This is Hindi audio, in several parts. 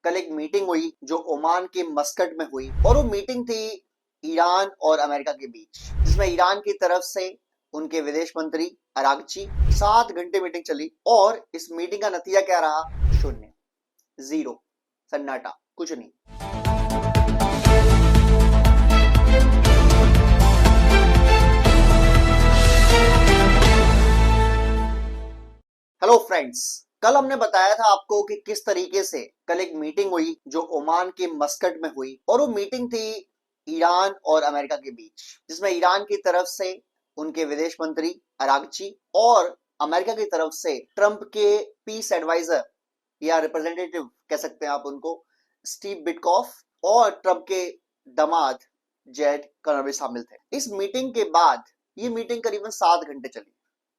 कल एक मीटिंग हुई जो ओमान के मस्कट में हुई और वो मीटिंग थी ईरान और अमेरिका के बीच, जिसमें ईरान की तरफ से उनके विदेश मंत्री अरागची 7 घंटे मीटिंग चली और इस मीटिंग का नतीजा क्या रहा? शून्य, जीरो, सन्नाटा, कुछ नहीं। हेलो फ्रेंड्स, कल हमने बताया था आपको कि किस तरीके से कल एक मीटिंग हुई जो ओमान के मस्कट में हुई और वो मीटिंग थी ईरान और अमेरिका के बीच, जिसमें ईरान की तरफ से उनके विदेश मंत्री अरागची और अमेरिका की तरफ से ट्रंप के पीस एडवाइजर या रिप्रेजेंटेटिव कह सकते हैं आप उनको, स्टीव बिटकॉफ, और ट्रंप के दामाद जेड कनर भी शामिल थे। इस मीटिंग के बाद ये मीटिंग करीबन 7 घंटे चली।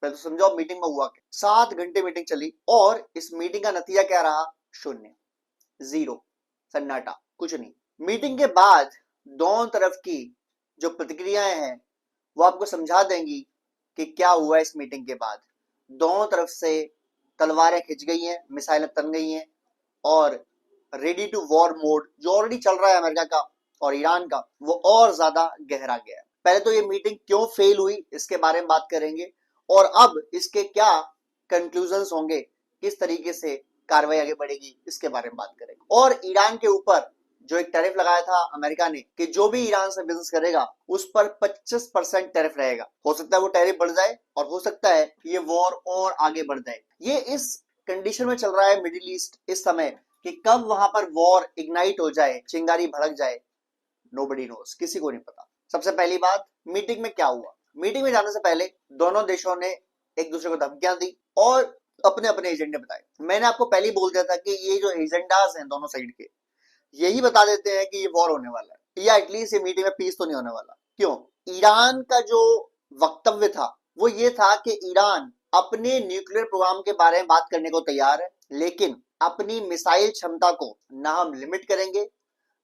पहले तो समझो अब मीटिंग में हुआ क्या। 7 घंटे मीटिंग चली और इस मीटिंग का नतीजा क्या रहा? शून्य, जीरो, सन्नाटा, कुछ नहीं। मीटिंग के बाद दोनों तरफ की जो प्रतिक्रियाएं हैं वो आपको समझा देंगी कि क्या हुआ इस मीटिंग के बाद। दोनों तरफ से तलवारें खिंच गई हैं, मिसाइलें तन गई हैं और रेडी टू वॉर मोड जो ऑलरेडी चल रहा है अमेरिका का और ईरान का, वो और ज्यादा गहरा गया है। पहले तो ये मीटिंग क्यों फेल हुई इसके बारे में बात करेंगे और अब इसके क्या कंक्लूजन्स होंगे, किस तरीके से कार्रवाई आगे बढ़ेगी, इसके बारे में बात करेंगे। और ईरान के ऊपर जो एक टैरिफ लगाया था अमेरिका ने कि जो भी ईरान से बिजनेस करेगा उस पर 25% टैरिफ रहेगा। हो सकता है वो टैरिफ बढ़ जाए और हो सकता है ये वॉर और आगे बढ़ जाए। ये इस कंडीशन में चल रहा है मिडिल ईस्ट इस समय कि कब वहां पर वॉर इग्नाइट हो जाए, चिंगारी भड़क जाए, नोबडी नोस, किसी को नहीं पता। सबसे पहली बात, मीटिंग में क्या हुआ। मीटिंग में जाने से पहले दोनों देशों ने एक दूसरे को धमकियां दी और अपने अपने एजेंडे बताए। मैंने आपको पहले ही बोल दिया था कि ये जो एजेंडाज हैं दोनों साइड के, यही बता देते हैं कि ये वॉर होने वाला है या एटलीस्ट ये मीटिंग में पीस तो नहीं होने वाला। क्यों? ईरान का जो वक्तव्य था वो ये था कि ईरान अपने न्यूक्लियर प्रोग्राम के बारे में बात करने को तैयार है, लेकिन अपनी मिसाइल क्षमता को ना हम लिमिट करेंगे,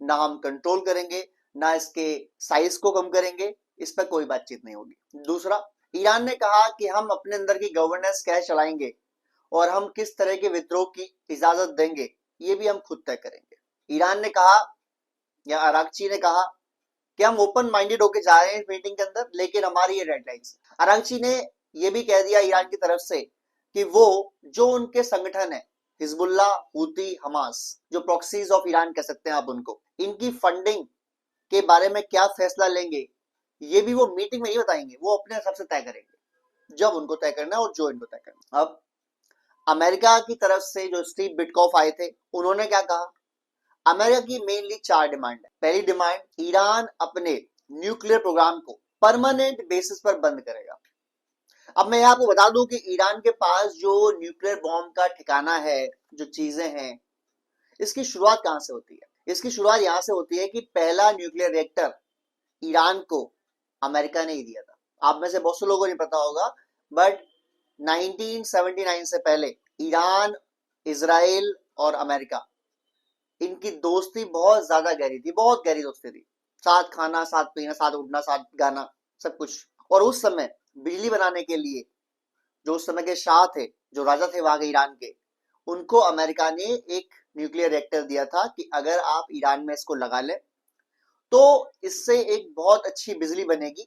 ना हम कंट्रोल करेंगे, ना इसके साइज को कम करेंगे, इस पर कोई बातचीत नहीं होगी। दूसरा, ईरान ने कहा कि हम अपने अंदर की गवर्नेंस कैसे चलाएंगे और हम किस तरह के विद्रोह की इजाजत देंगे ये भी हम खुद तय करेंगे। ईरान ने कहा या अरागची ने कहा कि हम ओपन माइंडेड होके जा रहे हैं मीटिंग के अंदर, लेकिन हमारी ये डेडलाइंस। अरागची ने ये भी कह दिया ईरान की तरफ से कि वो जो उनके संगठन है हिजबुल्ला, हूती, हमास, जो प्रॉक्सीज ऑफ ईरान कह सकते हैं आप उनको, इनकी फंडिंग के बारे में क्या फैसला लेंगे ये भी वो मीटिंग में नहीं बताएंगे, वो अपने हिसाब से तय करेंगे जब उनको तय करना है और जो इनको तय करना है। अब अमेरिका की तरफ से जो स्टीव बिटकॉफ आए थे उन्होंने क्या कहा? अमेरिका की मेनली 4 डिमांड है। पहली डिमांड, ईरान अपने न्यूक्लियर प्रोग्राम को परमानेंट बेसिस पर बंद करेगा। अब मैं आपको बता दूं कि ईरान के पास जो न्यूक्लियर बॉम्ब का ठिकाना है, जो चीजें हैं, इसकी शुरुआत कहां से होती है? इसकी शुरुआत यहां से होती है कि पहला न्यूक्लियर रिएक्टर ईरान को अमेरिका ने ही दिया था। आप में से बहुत से लोगों को नहीं पता होगा, बट 1979 से पहले ईरान, इजराइल और अमेरिका, इनकी दोस्ती बहुत ज्यादा गहरी थी, बहुत गहरी दोस्ती थी। साथ खाना, साथ पीना, साथ उठना, साथ गाना, सब कुछ। और उस समय बिजली बनाने के लिए जो उस समय के शाह थे, जो राजा थे वहां के ईरान के, उनको अमेरिका ने एक न्यूक्लियर रिएक्टर दिया था कि अगर आप ईरान में इसको लगा लें तो इससे एक बहुत अच्छी बिजली बनेगी,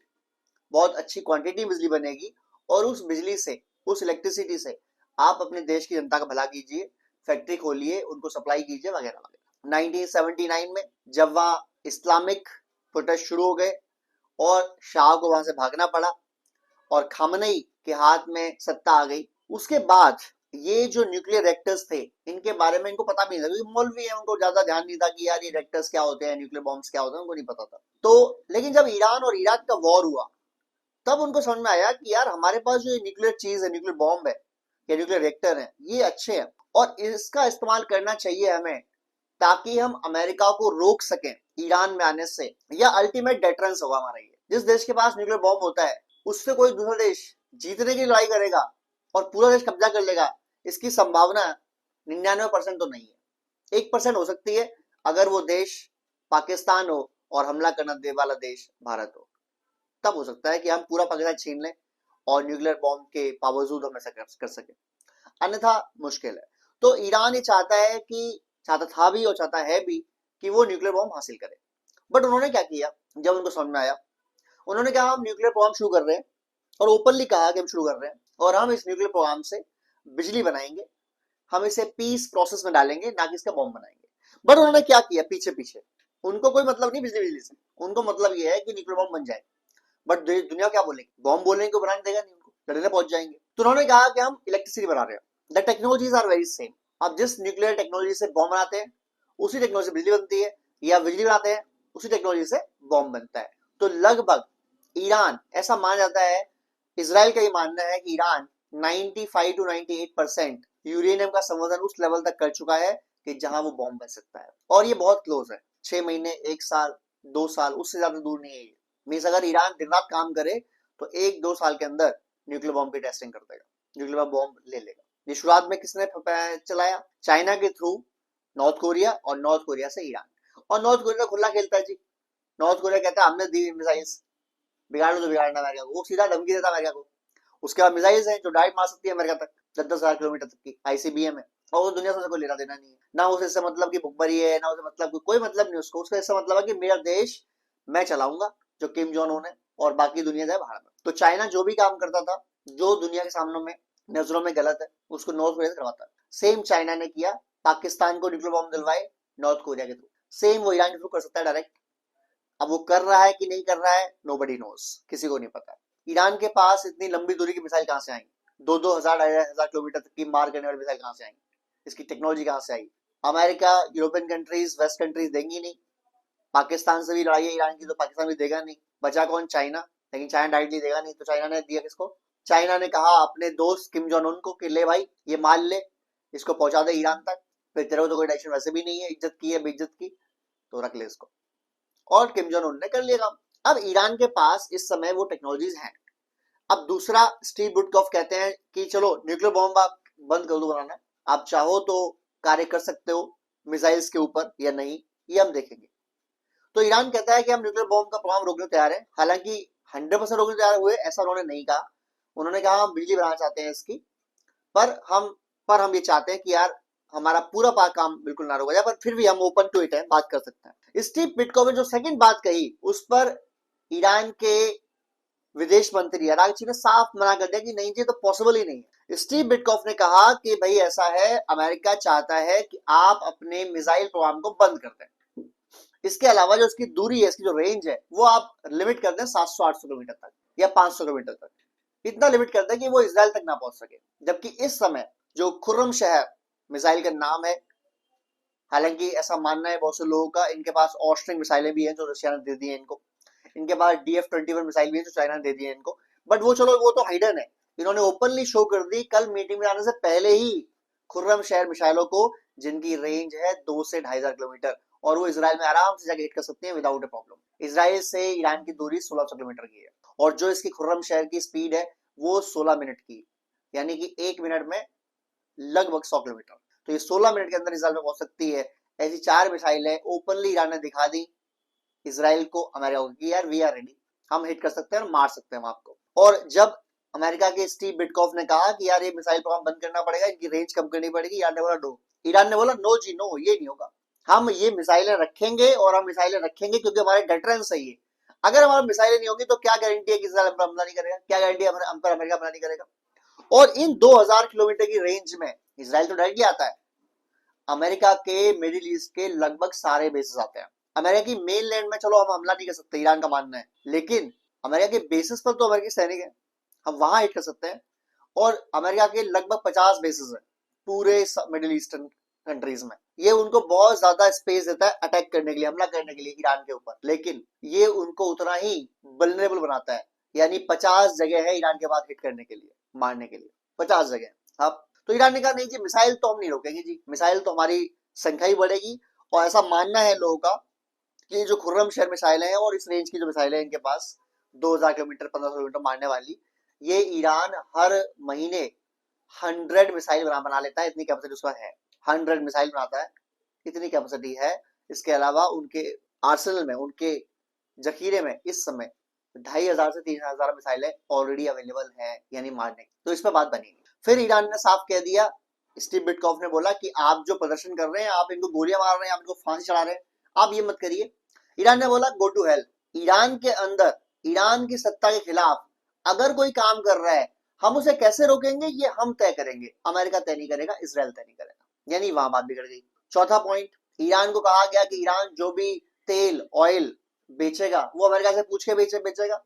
बहुत अच्छी क्वांटिटी बिजली बनेगी और उस बिजली से, उस इलेक्ट्रिसिटी से आप अपने देश की जनता का भला कीजिए, फैक्ट्री खोलिए, उनको सप्लाई कीजिए, वगैरह वगैरह। 1979 में जब वहां इस्लामिक प्रोटेस्ट शुरू हो गए और शाह को वहां से भागना पड़ा और खामनेई के हाथ में सत्ता आ गई, उसके बाद ये जो न्यूक्लियर रिएक्टर्स थे इनके बारे में इनको पता भी नहीं था, क्योंकि मौलवी है, उनको ज्यादा ध्यान नहीं था कि यार ये रिएक्टर्स क्या होते हैं, न्यूक्लियर बॉम्ब्स क्या होते हैं, उनको नहीं पता था। तो लेकिन जब ईरान और इराक का वॉर हुआ तब उनको समझ में आया कि यार हमारे पास जो न्यूक्लियर चीज है, न्यूक्लियर बॉम्ब है या न्यूक्लियर रिएक्टर है, ये अच्छे हैं और इसका इस्तेमाल करना चाहिए हमें, ताकि हम अमेरिका को रोक सकें ईरान में आने से, या अल्टीमेट डेटरेंस होगा हमारा। ये जिस देश के पास न्यूक्लियर बॉम्ब होता है उससे कोई दूसरा देश जीतने की लड़ाई करेगा और पूरा देश कब्जा कर लेगा, इसकी संभावना 99% तो नहीं है। 1% हो सकती है अगर वो देश पाकिस्तान हो और हमला करना दे वाला देश भारत हो, तब हो सकता है कि हम पूरा पाकिस्तान छीन लें और न्यूक्लियर बॉम्ब के बावजूद हम ऐसा कर सके, अन्यथा मुश्किल है। तो ईरान ये चाहता है कि चाहता था भी और चाहता है भी कि वो न्यूक्लियर बॉम्ब हासिल करे। बट उन्होंने क्या किया, जब उनको समझ में आया, उन्होंने कहा हम न्यूक्लियर प्रोग्राम शुरू कर रहे हैं, और ओपनली कहा कि हम शुरू कर रहे हैं, और हम इस न्यूक्लियर प्रोग्राम से बिजली बनाएंगे, हम इसे पीस प्रोसेस में डालेंगे, ना कि इसका बॉम्ब बनाएंगे। बट उन्होंने क्या किया पीछे पीछे, उनको कोई मतलब नहीं बिजली बिजली से, उनको मतलब ये है कि न्यूक्लियर बॉम्ब बन जाए। बट दुनिया क्या बोलेगी, बॉम्ब बोलेंगे को बनाने देगा नहीं, उनको लड़ने पहुंच जाएंगे। तो उन्होंने कहा कि हम इलेक्ट्रिसिटी बना रहे हैं, the technologies are very same. अब जिस न्यूक्लियर टेक्नोलॉजी से बॉम्ब बनाते हैं उसी टेक्नोलॉजी से बिजली बनती है, या बिजली बनाते हैं उसी टेक्नोलॉजी से बॉम्ब बनता है। तो लगभग ईरान, ऐसा माना जाता है, इसराइल का ये मानना है कि ईरान 95 to 98% यूरेनियम का संवर्धन उस लेवल तक कर चुका है कि जहां वो बॉम्ब बन सकता है। और ये बहुत क्लोज है, 6 महीने, 1 साल, 2 साल, उससे ज्यादा दूर नहीं है ये। मीन्स अगर ईरान दिन रात काम करे तो 1-2 साल के अंदर न्यूक्लियर बॉम्ब की टेस्टिंग कर देगा, न्यूक्लियर बॉम्ब ले लेगा। ये शुरुआत में किसने चलाया, चाइना के थ्रू नॉर्थ कोरिया, और नॉर्थ कोरिया से ईरान। और नॉर्थ कोरिया खुला खेलता है जी, नॉर्थ कोरिया कहता है हमने दी मिसाइल्स, बिगाड़ लो तो बिगाड़ना अमेरिका को, वो सीधा धमकी देता अमेरिका को। उसके बाद मिसाइल्स हैं जो डायरेक्ट मार सकती है अमेरिका तक, 10-10 हजार किलोमीटर तक की आईसीबीएम है, और वो दुनिया से कोई लेना देना नहीं है, ना उसे इससे मतलब कि भुखमरी है, ना उसे मतलब कोई मतलब नहीं उसको, उसका इससे मतलब है कि मेरा देश मैं चलाऊंगा, जो किम जोन उन है, और बाकी दुनिया जाए बाहर में। तो चाइना जो भी काम करता था जो दुनिया के सामने में नजरों में गलत है, उसको नॉर्थ कोरिया से करवाता है। सेम चाइना ने किया, पाकिस्तान को न्यूक्लियर बॉम्ब दिलवाए नॉर्थ कोरिया के थ्रू, सेम वो ईरान के थ्रू कर सकता है डायरेक्ट। अब वो कर रहा है कि नहीं कर रहा है, नोबडी नोस, किसी को नहीं पता। ईरान के पास इतनी लंबी दूरी की मिसाइल कहां से आई, 2-2 हजार 2,500 किलोमीटर तक की मार करने वाली मिसाइल कहां से आई, इसकी टेक्नोलॉजी कहां से आई। America, European countries, west countries देंगी नहीं। पाकिस्तान से भी लड़ाई है ईरान की, तो पाकिस्तान भी देगा नहीं। बचा कौन, चाइना। लेकिन चाइना डायरेक्टली देगा नहीं, तो चाइना ने दिया किसको, चाइना ने कहा अपने दोस्त किम जोन उन को कि ले भाई ये माल ले, इसको पहुंचा दे ईरान तक, फिर तेरे को तो कोई टेंशन वैसे भी नहीं है, इज्जत की है बेइज्जत की, तो रख ले इसको। और किम जोन उन ने कर लिया काम। अब ईरान के पास इस समय वो टेक्नोलॉजीज हैं। अब दूसरा, स्टीव बुटकॉफ कहते हैं कि चलो न्यूक्लियर बॉम्ब आप बंद कर दो बनाना, आप चाहो तो कार्य कर सकते हो मिसाइल्स के ऊपर या नहीं, ये हम देखेंगे। तो ईरान कहता है कि हम न्यूक्लियर बॉम्ब का प्रोग्राम रोकने तैयार है, हालांकि 100% रोकने तैयार हुए ऐसा उन्होंने नहीं कहा। उन्होंने कहा हम बिजली बनाना चाहते हैं इसकी, पर हम ये चाहते हैं कि यार हमारा पूरा काम बिल्कुल ना रोका जाए, पर फिर भी हम ओपन टू इट है, बात कर सकते हैं। स्टीव बिटकॉफ ने जो सेकंड बात कही, उस पर ईरान के विदेश मंत्री अरागची ने साफ मना कर दिया कि नहीं जी, तो पॉसिबल ही नहीं है। स्टीव बिटकॉफ ने कहा कि भाई ऐसा है, अमेरिका चाहता है कि आप अपने मिसाइल प्रोग्राम को बंद कर दें, इसके अलावा जो इसकी दूरी है, इसकी जो रेंज है, वो आप लिमिट कर दें 700-800 किलोमीटर तक या 500 किलोमीटर तक, इतना लिमिट कर दें कि वो इसराइल तक ना पहुंच सके। जबकि इस समय जो खुर्रम शहर मिसाइल का नाम है, हालांकि ऐसा मानना है बहुत से लोगों का, इनके पास ऑस्ट्रिंग मिसाइलें भी हैं जो रशिया ने दे दी है इनको, इनके पास DF-21 मिसाइल भी है जो चाइना ने दे दी है इनको। बट वो चलो वो तो हाइडन है, इन्होंने ओपनली शो कर दी कल मीटिंग में आने से पहले ही खुर्रम शहर मिसाइलों को, जिनकी रेंज है 2 से 2,500 किलोमीटर, और वो इसराइल में आराम से जाके हिट कर सकते हैं विदाउट ए प्रॉब्लम। इसराइल से ईरान की दूरी 1600 किलोमीटर की है, और जो इसकी खुर्रम शहर की स्पीड है वो 16 मिनट की, यानी कि 1 मिनट में लगभग 100 किलोमीटर। तो ये 16 मिनट के अंदर इसराइल में पहुंच सकती है। ऐसी 4 मिसाइलें ओपनली ईरान ने दिखा दी इसराइल को, अमेरिका को, कि यार वी आर रेडी, हम हिट कर सकते हैं और मार सकते हैं आपको। और जब अमेरिका के स्टीव बिटकॉफ ने कहा कि यार ये मिसाइल प्रोग्राम बंद करना पड़ेगा, इनकी रेंज कम करनी पड़ेगी, ईरान ने बोला नो। ईरान ने बोला नो जी नो, ये नहीं होगा, हम ये मिसाइलें रखेंगे, और हम मिसाइलें रखेंगे क्योंकि हमारे डेटरेंस है ये। अगर हमारी मिसाइलें नहीं होंगी तो क्या गारंटी है कि इसराइल हमला नहीं करेगा, क्या गारंटी है हम पर अमेरिका हमला नहीं करेगा। और इन 2000 किलोमीटर की रेंज में इसराइल तो डायरेक्टली आता है, अमेरिका के मिडिल ईस्ट के लगभग सारे बेसिस आते हैं। अमेरिका की मेन लैंड में चलो हम हमला नहीं कर सकते, ईरान का मानना है, लेकिन अमेरिका के बेसिस पर तो अमेरिकी सैनिक है, हम वहां हिट कर सकते हैं। और अमेरिका के लगभग 50 बेसिस है पूरे मिडिल ईस्टर्न कंट्रीज में। ये उनको बहुत ज्यादा स्पेस देता है अटैक करने के लिए, हमला करने के लिए ईरान के ऊपर, लेकिन ये उनको उतना ही वल्नरेबल बनाता है। यानी 50 जगह है ईरान के पास हिट करने के लिए, मारने के लिए 50 जगह। अब तो ईरान ने कहा नहीं जी, मिसाइल तो हम नहीं रोकेंगे जी, मिसाइल तो हमारी संख्या ही बढ़ेगी। और ऐसा मानना है लोगों का कि जो खुर्रम शहर मिसाइल है और इस रेंज की जो मिसाइल है इनके पास 2000 किलोमीटर 1500 किलोमीटर मारने वाली, ये ईरान हर महीने 100 मिसाइल बना लेता है, इतनी कैपेसिटी उसका है, 100 मिसाइल बनाता है, इतनी कैपेसिटी है। इसके अलावा उनके आर्सेनल में, उनके जखीरे में इस समय 2500 से 3000 मिसाइलें ऑलरेडी अवेलेबल है, यानी मारने। तो इस पर बात बनी। फिर ईरान ने साफ कह दिया स्टीव बिटकॉफ ने बोला कि आप जो प्रदर्शन कर रहे हैं, आप इनको गोलियां मार रहे हैं, आप इनको फांसी चढ़ा रहे हैं, आप ये मत करिए। ईरान ने बोला गो टू हेल। ईरान के अंदर ईरान की सत्ता के खिलाफ अगर कोई काम कर रहा है, हम उसे कैसे रोकेंगे ये हम तय करेंगे, अमेरिका तय नहीं करेगा, इसराइल तय नहीं करेगा। यानी वहां बात बिगड़ गई। चौथा पॉइंट, ईरान को कहा गया कि ईरान जो भी तेल ऑयल बेचेगा वो अमेरिका से पूछ के बेचेगा,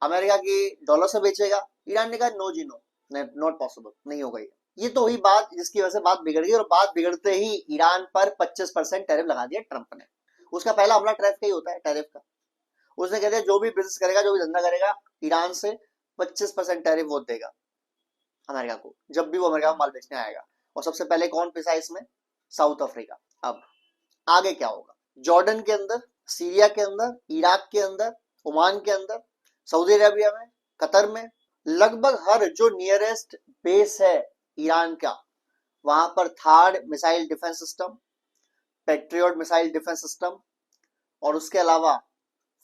अमेरिका की डॉलर से बेचेगा। ईरान ने कहा नो जी नो, नॉट पॉसिबल, नहीं होगा ये तो हुई बात जिसकी वजह से बात बिगड़ गई, और बात बिगड़ते ही ईरान पर 25% टैरिफ लगा दिया ट्रंप ने। उसका पहला हमला टैरिफ का ही होता है, टैरिफ का। उसने कह दिया जो भी बिजनेस करेगा, जो भी धंधा करेगा ईरान से 25% टैरिफ वो देगा अमेरिका को, जब भी वो अमेरिका में माल बेचने आएगा। और सबसे पहले कौन पिसा इसमें? South Africa. अब आगे क्या होगा? जॉर्डन के अंदर, सीरिया के अंदर, इराक के अंदर, ओमान के अंदर, सऊदी अरेबिया में, कतर में, लगभग हर जो नियरेस्ट बेस है ईरान का, वहां पर third missile defence system, patriot missile defence system, और उसके अलावा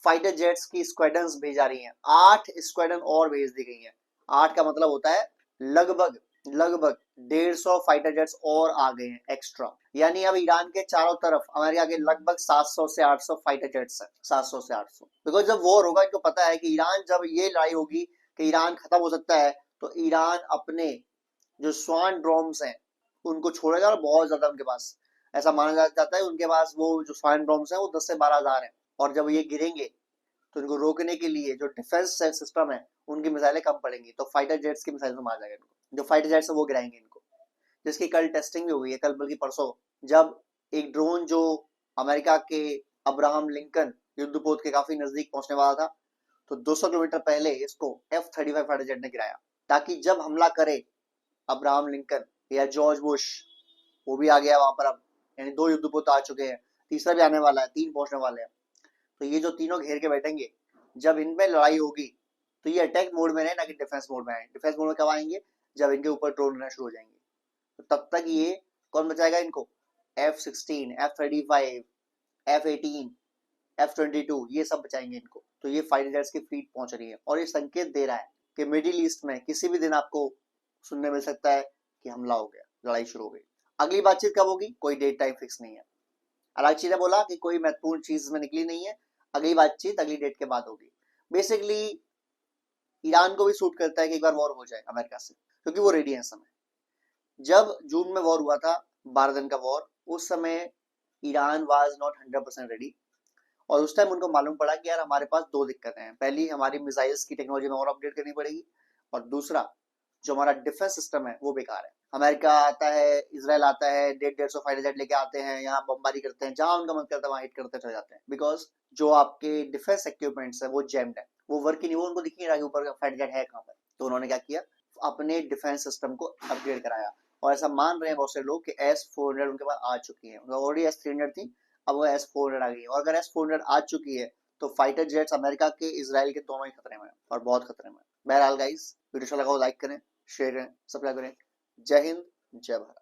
फाइटर जेट्स की स्क्वाड्रन्स भेजा रही हैं। 8 स्क्वाड्रन और भेज दी गई हैं। 8 का मतलब होता है लगभग 150 फाइटर जेट्स और आ गए हैं एक्स्ट्रा। यानी अब ईरान के चारों तरफ अमेरिका के लगभग 700 से 800 फाइटर जेट्स हैं, 700 से 800। बिकॉज जब वॉर होगा, इनको पता है कि ईरान, जब ये लड़ाई होगी कि ईरान खत्म हो सकता है, तो ईरान अपने जो स्वान ड्रोम्स हैं उनको छोड़ेगा, और बहुत ज्यादा उनके पास, ऐसा माना जाता है उनके पास वो जो स्वान ड्रोम्स हैं वो 10 से 12 हजार है। और जब ये गिरेंगे तो इनको रोकने के लिए जो डिफेंस सिस्टम है उनकी मिसाइलें कम पड़ेंगी, तो फाइटर जेट्स की मिसाइल से मार जाएगा इनको। जो फाइटर जेट्स है वो गिराएंगे इनको, जिसकी कल टेस्टिंग भी हुई है, कल बल्कि परसों, जब एक ड्रोन जो अमेरिका के अब्राहम लिंकन युद्धपोत के काफी नजदीक पहुंचने वाला था, तो 200 किलोमीटर पहले इसको F-35 फाइटर जेट ने गिराया, ताकि जब हमला करे अब्राहम लिंकन या जॉर्ज बुश, वो भी आ गया वहां पर अब, यानी 2 युद्धपोत आ चुके हैं, तीसरा भी आने वाला है, 3 पहुंचने वाले हैं। तो ये जो तीनों घेर के बैठेंगे, जब इनमें लड़ाई होगी तो ये अटैक मोड में रहे, ना कि डिफेंस मोड में आए। डिफेंस मोड में कब आएंगे? जब इनके ऊपर ड्रोन उड़ना शुरू हो जाएंगे। तो तब तक ये कौन बचाएगा इनको? F-16, F-35, F-18, F-22, ये सब बचाएंगे इनको। तो ये फाइटर जेट्स की फ्लीट पहुंच रही है, और ये संकेत दे रहा है कि मिडिल ईस्ट में किसी भी दिन आपको सुनने मिल सकता है कि हमला हो गया, लड़ाई शुरू हो गई। अगली बातचीत कब होगी? कोई डेट टाइम फिक्स नहीं है। अरागची ने बोला कि कोई महत्वपूर्ण चीज में निकली नहीं है, अगली बातचीत अगली डेट के बाद होगी। बेसिकली ईरान को भी सूट करता है कि एक बार वॉर हो जाए अमेरिका से, क्योंकि वो रेडी है इस समय। जब जून में वॉर हुआ था, 12 दिन का वॉर, उस समय ईरान वाज नॉट 100% रेडी, और उस टाइम उनको मालूम पड़ा कि यार हमारे पास 2 दिक्कतें हैं। पहली, हमारी मिसाइल्स की टेक्नोलॉजी में और अपडेट करनी पड़ेगी, और दूसरा, जो हमारा डिफेंस सिस्टम है वो बेकार है। अमेरिका आता है, इजराइल आता है, 150 फाइटर जेट लेके आते हैं, यहाँ बमबारी करते हैं, जहां उनका मन करता है वहां हिट करते चले जाते हैं, बिकॉज जो आपके डिफेंस इक्विपमेंट्स है वो जैम्ड है, वो वर्क ही नहीं, वो उनको दिख नहीं रहा कि ऊपर फाइटर जेट है कहां पर। तो उन्होंने क्या किया? अपने डिफेंस सिस्टम को अपग्रेड कराया, और ऐसा मान रहे हैं बहुत से लोग कि S-400 उनके पास आ चुकी है। ऑलरेडी S-300 थी, अब वो S-400 आ गई है, और अगर S-400 आ चुकी है तो फाइटर जेट्स अमेरिका के, इजराइल के दोनों ही खतरे में है, और बहुत खतरे में। बहरहाल गाइस, वीडियो अच्छा लगा हो लाइक करें, शेयर करें, सब्सक्राइब करें। जय हिंद, जय भारत।